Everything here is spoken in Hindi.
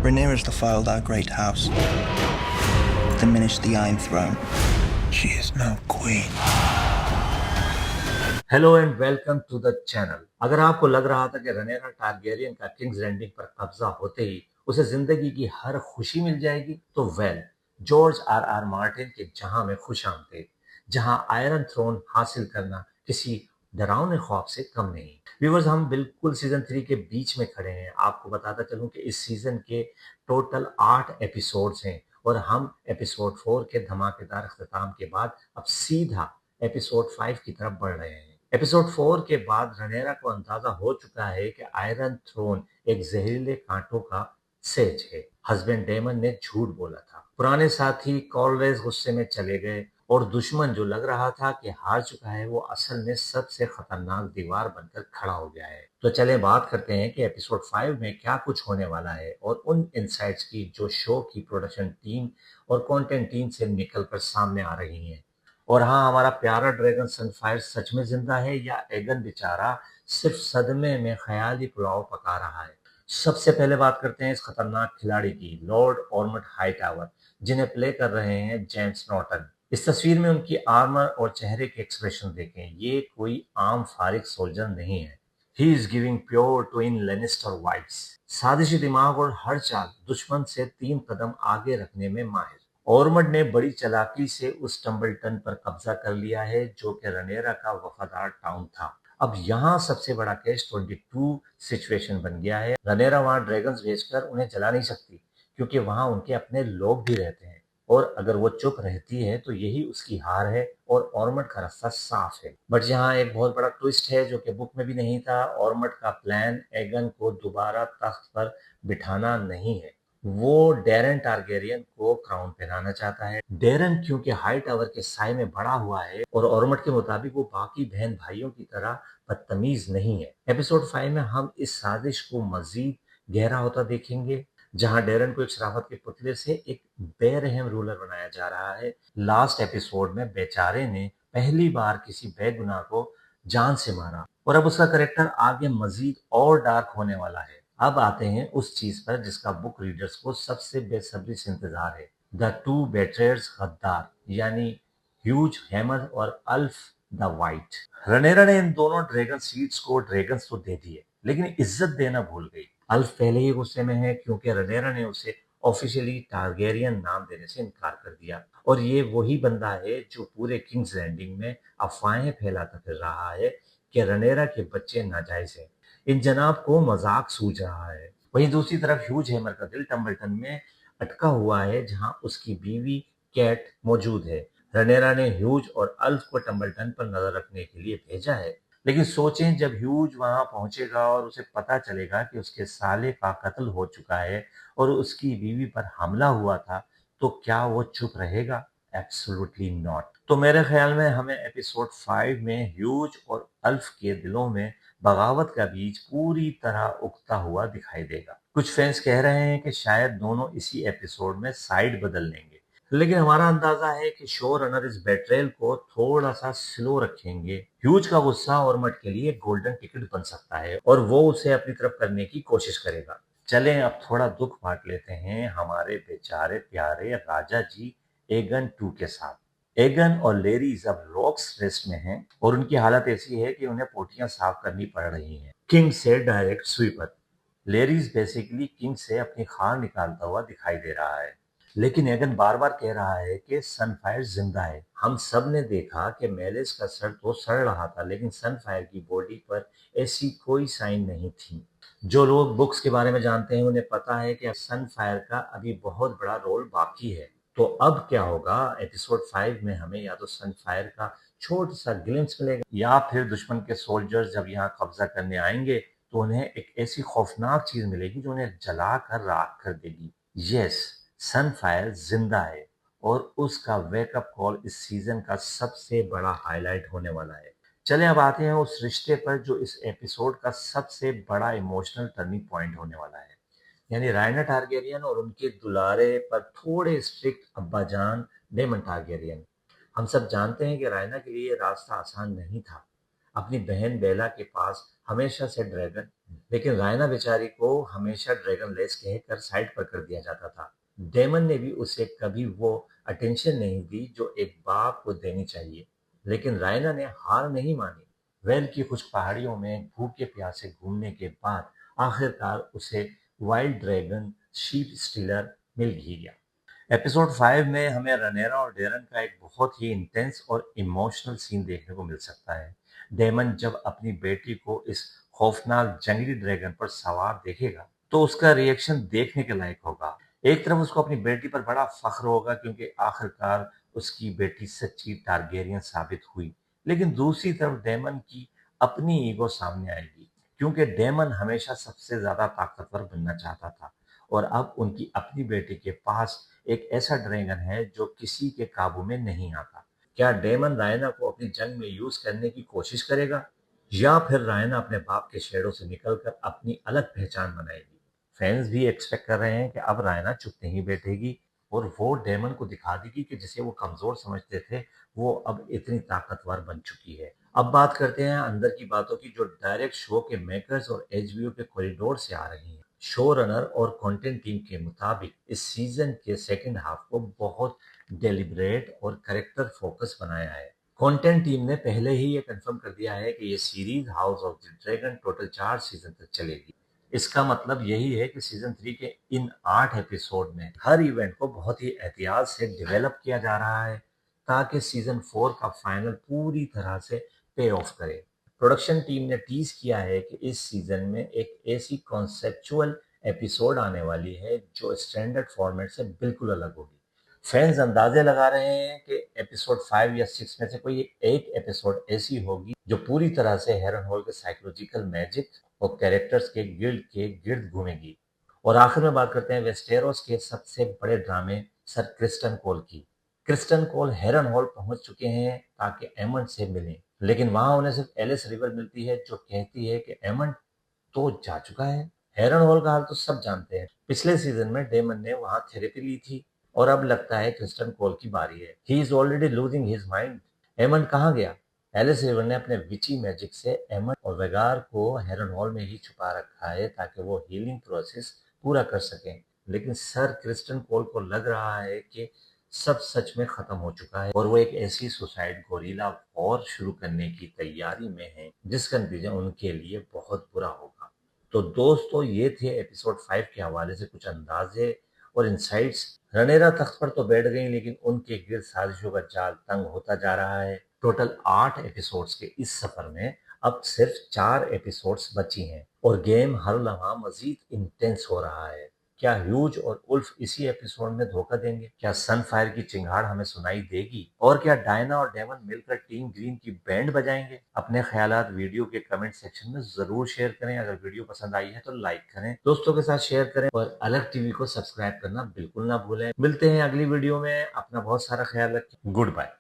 Rhaenyra's defiled our great house, diminished the Iron Throne. She is now queen. Hello and welcome to the channel. अगर आपको लग रहा था कि रनेरा टारगेरियन का किंग्स लैंडिंग पर कब्जा होते ही उसे जिंदगी की हर खुशी मिल जाएगी, तो जॉर्ज आर आर मार्टिन के जहां में खुश आमदीद, जहां आयरन थ्रोन हासिल करना किसी डरावने ख्वाब से कम नहीं। व्यूवर्स, हम बिल्कुल सीजन 3 के बीच में खड़े हैं। आपको बताता चलूं कि इस सीजन के टोटल 8 एपिसोड्स हैं और हम एपिसोड 4 के धमाकेदार अख्ताम के बाद अब सीधा एपिसोड 5 की तरफ बढ़ रहे हैं। एपिसोड 4 के बाद रनेरा को अंदाजा हो चुका है कि आयरन थ्रोन एक जहरीले कांटों का सेज है। हस्बैंड डेमन ने झूठ बोला था, पुराने साथी कॉलवेज गुस्से में चले गए और दुश्मन जो लग रहा था कि हार चुका है, वो असल में सबसे खतरनाक दीवार बनकर खड़ा हो गया है। तो चले बात करते हैं कि एपिसोड 5 में क्या कुछ होने वाला है और उन इनसाइट्स की जो शो की प्रोडक्शन टीम और कंटेंट टीम से निकलकर सामने आ रही हैं। और हाँ, हमारा प्यारा ड्रैगन सनफायर सच में जिंदा है या एगन बेचारा सिर्फ सदमे में ख्याली पुलाव पका रहा है। सबसे पहले बात करते हैं इस खतरनाक खिलाड़ी की, लॉर्ड ऑर्मट हाईटावर, जिन्हें प्ले कर रहे हैं जेम्स नॉर्टन। इस तस्वीर में उनकी आर्मर और चेहरे के एक्सप्रेशन देखें, ये कोई आम फारिग सोल्जर नहीं है। He is giving pure twin Lannister vibes. साजिशी दिमाग और हर चाल दुश्मन से 3 कदम आगे रखने में माहिर। ऑर्मड ने बड़ी चालाकी से उस टम्बलटन पर कब्जा कर लिया है जो कि रनेरा का वफादार टाउन था। अब यहाँ सबसे बड़ा केस 22 सिचुएशन बन गया है। रनेरा वहां ड्रैगन्स भेजकर उन्हें जला नहीं सकती, क्योंकि वहां उनके अपने लोग भी रहते हैं। और अगर वो चुप रहती है तो यही उसकी हार है और ऑर्मड का रास्ता साफ है। बट यहाँ एक बहुत बड़ा ट्विस्ट है जो कि बुक में भी नहीं था। ऑर्मड का प्लान एगन को दोबारा तख्त पर बिठाना नहीं है, वो डेरन टारगेरियन को क्राउन पहनाना चाहता है। डेरन क्योंकि हाई टावर के साय में बड़ा हुआ है और ऑर्मट के मुताबिक वो बाकी बहन भाइयों की तरह बदतमीज नहीं है। एपिसोड 5 में हम इस साजिश को मजीद गहरा होता देखेंगे, जहां डेरन को एक शराफत के पुतले से एक बेरहम रूलर बनाया जा रहा है। लास्ट एपिसोड में बेचारे ने पहली बार किसी बेगुनाह को जान से मारा और अब उसका करेक्टर आगे मजीद और डार्क होने वाला है। अब आते हैं उस चीज पर जिसका बुक रीडर्स को सबसे बेसब्री से इंतजार है, द टू बेट्रेयर्स गद्दार, यानी ह्यूज हैमर और अल्फ द वाइट। रनेरा ने इन दोनों ड्रैगन सीड्स को ड्रैगन्स तो दे दिए, लेकिन इज्जत देना भूल गई। अल्फ पहले ही गुस्से में है क्योंकि रनेरा ने उसे ऑफिशियली टारगेरियन नाम देने से इनकार कर दिया। और ये वही बंदा है जो पूरे किंग्स लैंडिंग में अफवाहें फैलाता फिर रहा है कि रनेरा के बच्चे नाजायज हैं। इन जनाब को मजाक सूझ रहा है। वहीं दूसरी तरफ ह्यूज हैमर का दिल टम्बलटन में अटका हुआ है, जहां उसकी बीवी कैट मौजूद है। रनेरा ने ह्यूज और अल्फ को टम्बलटन पर नजर रखने के लिए भेजा है, लेकिन सोचें जब ह्यूज वहां पहुंचेगा और उसे पता चलेगा कि उसके साले का कत्ल हो चुका है और उसकी बीवी पर हमला हुआ था, तो क्या वो चुप रहेगा? Absolutely not. तो मेरे ख्याल में हमें एपिसोड 5 में ह्यूज और अल्फ के दिलों में बगावत का बीज पूरी तरह उगता हुआ दिखाई देगा। कुछ फैंस कह रहे हैं कि शायद दोनों इसी एपिसोड में साइड बदल लेंगे, लेकिन हमारा अंदाजा है कि शो रनर इस बेट्रेल को थोड़ा सा स्लो रखेंगे। ह्यूज का गुस्सा ऑर्मट के लिए गोल्डन टिकट बन सकता है और वो उसे अपनी तरफ करने की कोशिश करेगा। चलें अब थोड़ा दुख बांट लेते हैं हमारे बेचारे प्यारे राजा जी एगन 2 के साथ। एगन और लेरीज अब रॉक्स रेस्ट में हैं और उनकी हालत ऐसी है कि उन्हें पोटियां साफ करनी पड़ रही हैं। किंग से डायरेक्ट स्वीपर। लेरीज बेसिकली किंग से अपनी खार निकालता हुआ दिखाई दे रहा है, लेकिन एगन बार बार कह रहा है कि सनफायर जिंदा है। हम सब ने देखा कि मेलिस का सर तो सड़ रहा था, लेकिन सनफायर की बॉडी पर ऐसी कोई साइन नहीं थी। जो लोग बुक्स के बारे में जानते हैं उन्हें पता है कि सनफायर का अभी बहुत बड़ा रोल बाकी है। तो अब क्या होगा? एपिसोड 5 में हमें या तो सनफायर का छोटा सा ग्लिम्स मिलेगा, या फिर दुश्मन के सोल्जर्स जब यहाँ कब्जा करने आएंगे तो उन्हें एक ऐसी खौफनाक चीज मिलेगी जो उन्हें जला कर राख कर देगी। यस, सनफायर जिंदा है और उसका वेकअप कॉल इस सीजन का सबसे बड़ा हाईलाइट होने वाला है। चलें अब आते हैं उस रिश्ते पर जो इस एपिसोड का सबसे बड़ा इमोशनल टर्निंग पॉइंट होने वाला है, यानी रायना टारगेरियन और उनके दुलारे पर थोड़े स्ट्रिक्ट अब्बाजान डेमन टारगेरियन। हम सब जानते हैं कि रायना के लिए रास्ता आसान नहीं था। अपनी बहन बेला के पास हमेशा से ड्रैगन, लेकिन रायना बेचारी को हमेशा ड्रैगन लेस कहकर साइड पर कर दिया जाता था। डेमन ने भी उसे कभी वो अटेंशन नहीं दी जो एक बाप को देनी चाहिए, लेकिन रायना ने हार नहीं मानी। वेल की कुछ पहाड़ियों में भूखे प्यासे घूमने के बाद आखिरकार उसे वाइल्ड ड्रैगन शीप स्टीलर मिल ही गया। एपिसोड 5 में हमें रनेरा और डेरन का एक बहुत ही इंटेंस और इमोशनल सीन देखने को मिल सकता है। डेमन जब अपनी बेटी को इस खौफनाक जंगली ड्रैगन पर सवार देखेगा तो उसका रिएक्शन देखने के लायक होगा। एक तरफ उसको अपनी बेटी पर बड़ा फख्र होगा क्योंकि आखिरकार उसकी बेटी सच्ची टारगेरियन साबित हुई, लेकिन दूसरी तरफ डेमन की अपनी ईगो सामने आएगी क्योंकि डेमन हमेशा सबसे ज्यादा ताकतवर बनना चाहता था और अब उनकी अपनी बेटी के पास एक ऐसा ड्रैगन है जो किसी के काबू में नहीं आता। क्या डेमन रायना को अपनी जंग में यूज करने की कोशिश करेगा या फिर रायना अपने बाप के शेडो से निकलकर अपनी अलग पहचान बनाएगी? फैंस भी एक्सपेक्ट कर रहे हैं कि अब रायना चुप नहीं बैठेगी और वो डेमन को दिखा देगी कि जिसे वो कमजोर समझते थे वो अब इतनी ताकतवर बन चुकी है। अब बात करते हैं अंदर की बातों की जो डायरेक्ट शो के मेकर्स और एचबीओ के कॉरिडोर से आ रही हैं। शो रनर और कंटेंट टीम के मुताबिक इस सीजन के सेकंड हाफ को बहुत डेलिब्रेट और कैरेक्टर फोकस बनाया है। कंटेंट टीम ने पहले ही ये कंफर्म कर दिया है कि ये series house of the dragon total 4 season तक चलेगी। इसका मतलब यही है कि सीजन 3 के इन 8 एपिसोड में हर इवेंट को बहुत ही एहतियात से डेवलप किया जा रहा है ताकि सीजन 4 का फाइनल पूरी तरह से पे ऑफ करे। प्रोडक्शन टीम ने टीज किया है कि इस सीजन में एक ऐसी कॉन्सेप्चुअल एपिसोड आने वाली है जो स्टैंडर्ड फॉर्मेट से बिल्कुल अलग होगी। फैंस अंदाजे लगा रहे हैं कि एपिसोड 5 या 6 में से कोई एक एपिसोड ऐसी होगी जो पूरी तरह से हेरन हॉल के साइकोलॉजिकल मैजिक और कैरेक्टर्स के गिल्ड के गिर्द घूमेगी। और आखिर में बात करते हैं वेस्टेरोस के सबसे बड़े ड्रामे सर क्रिस्टन कोल की। क्रिस्टन कोल हेरन हॉल पहुंच चुके हैं ताकि एमंड से मिलें, लेकिन वहां उन्हें सिर्फ एलिस रिवर मिलती है जो कहती है कि एमंड तो जा चुका है। हेरन हॉल का हाल तो सब जानते हैं। पिछले सीजन में डेमन ने वहां थेरेपी ली थी और अब लगता है क्रिस्टन कोल की बारी है। He is already losing his mind. Aemond कहाँ गया? एलिस रिवर ने अपने विची मैजिक से एमंड और वेगार को हेरन हॉल में ही छुपा रखा है ताकि वो हीलिंग प्रोसेस पूरा कर सकें, लेकिन सर क्रिस्टन कोल को लग रहा है कि सब सच में खत्म हो चुका है और वो एक ऐसी सुसाइड गोरिल्ला वॉर शुरू करने की तैयारी में है जिसका नतीजा उनके लिए बहुत बुरा होगा। तो दोस्तों ये थे एपिसोड 5 के हवाले से कुछ अंदाजे और इंसाइट्स। रनेरा तख्त पर तो बैठ गई लेकिन उनके गिर्द साजिशों का जाल तंग होता जा रहा है। टोटल 8 एपिसोड्स के इस सफर में अब सिर्फ 4 एपिसोड्स बची हैं और गेम हर लम्हा मजीद इंटेंस हो रहा है। क्या ह्यूज और उल्फ इसी एपिसोड में धोखा देंगे? क्या सनफायर की चिंगाड़ हमें सुनाई देगी? और क्या डायना और डेमन मिलकर टीम ग्रीन की बैंड बजाएंगे? अपने ख्यालात वीडियो के कमेंट सेक्शन में जरूर शेयर करें। अगर वीडियो पसंद आई है तो लाइक करें, दोस्तों के साथ शेयर करें और अलग टीवी को सब्सक्राइब करना बिल्कुल ना भूलें। मिलते हैं अगली वीडियो में। अपना बहुत सारा ख्याल रखें। Good bye.